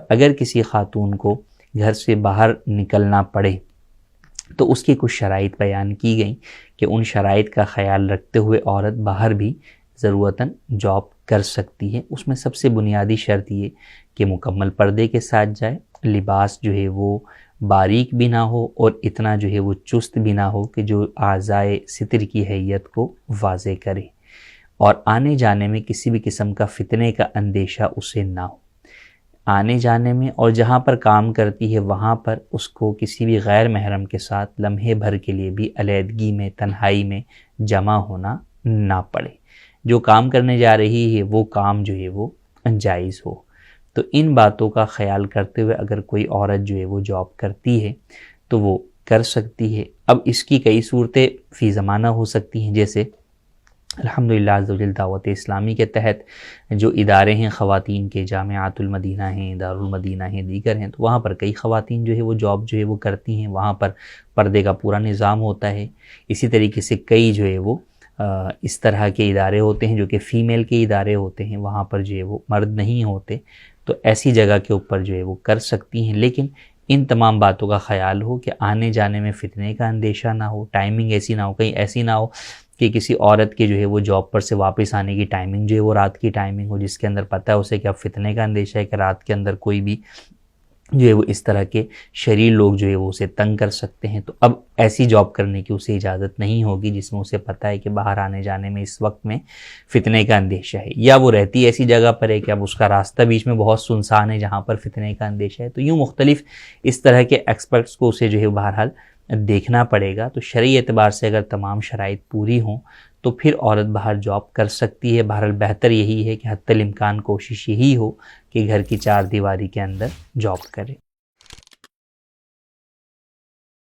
अगर किसी खातून को घर से बाहर निकलना पड़े तो उसकी कुछ शराइत बयान की गई कि उन शराइत का ख्याल रखते हुए औरत बाहर भी ज़रूरतन जॉब कर सकती है। उसमें सबसे बुनियादी शर्त ये कि मुकम्मल पर्दे के साथ जाए, लिबास जो है वो बारीक भी ना हो और इतना जो है वो चुस्त भी ना हो कि जो आज़ाए सितर की हैयत को वाज़े करे, और आने जाने में किसी भी किस्म का फितने का अंदेशा उसे ना हो। आने जाने में और जहाँ पर काम करती है वहाँ पर उसको किसी भी गैर महरम के साथ लम्हे भर के लिए भी अलहदगी में, तन्हाई में जमा होना ना पड़े। जो काम करने जा रही है वो काम जो है वो जायज़ हो। तो इन बातों का ख्याल करते हुए अगर कोई औरत जो है वो जॉब करती है तो वो कर सकती है। अब इसकी कई सूरतें फ़ी ज़माना हो सकती हैं, जैसे अल्हम्दुलिल्लाह अज़्ज़वजल दावत इस्लामी के तहत जो इदारे हैं ख़वातीन के, जामियातुल मदीना हैं, दारुल मदीना हैं, दीगर हैं, तो वहाँ पर कई ख़वातीन जो है वो जॉब जो है वो करती हैं। वहाँ पर पर्दे का पूरा निज़ाम होता है। इसी तरीके से कई जो है वो इस तरह के इदारे होते हैं जो कि फ़ीमेल के इदारे होते हैं, वहाँ पर जो है वो मर्द नहीं होते, तो ऐसी जगह के ऊपर जो है वो कर सकती हैं। लेकिन इन तमाम बातों का ख्याल हो कि आने जाने में फ़ितने का अंदेशा ना हो, टाइमिंग ऐसी ना हो, कहीं ऐसी ना हो कि किसी औरत के जो है वो जॉब पर से वापस आने की टाइमिंग जो है वो रात की टाइमिंग हो, जिसके अंदर पता है उसे कि अब फितने का अंदेशा है कि रात के अंदर कोई भी जो है वो इस तरह के शरीर लोग जो है वो उसे तंग कर सकते हैं। तो अब ऐसी जॉब करने की उसे इजाज़त नहीं होगी जिसमें उसे पता है कि बाहर आने जाने में इस वक्त में फितने का अंदेशा है, या वो रहती ऐसी जगह पर है कि अब उसका रास्ता बीच में बहुत सुनसान है जहाँ पर फितने का अंदेशा है। तो यूँ मुख्तलिफ इस तरह के एक्सपर्ट्स को उसे जो है बहरहाल देखना पड़ेगा। तो शरई एतबार से अगर तमाम शराइत पूरी हों तो फिर औरत बाहर जॉब कर सकती है। बहरहाल बेहतर यही है कि हत्तल इम्कान कोशिश यही हो कि घर की चार दीवारी के अंदर जॉब करे।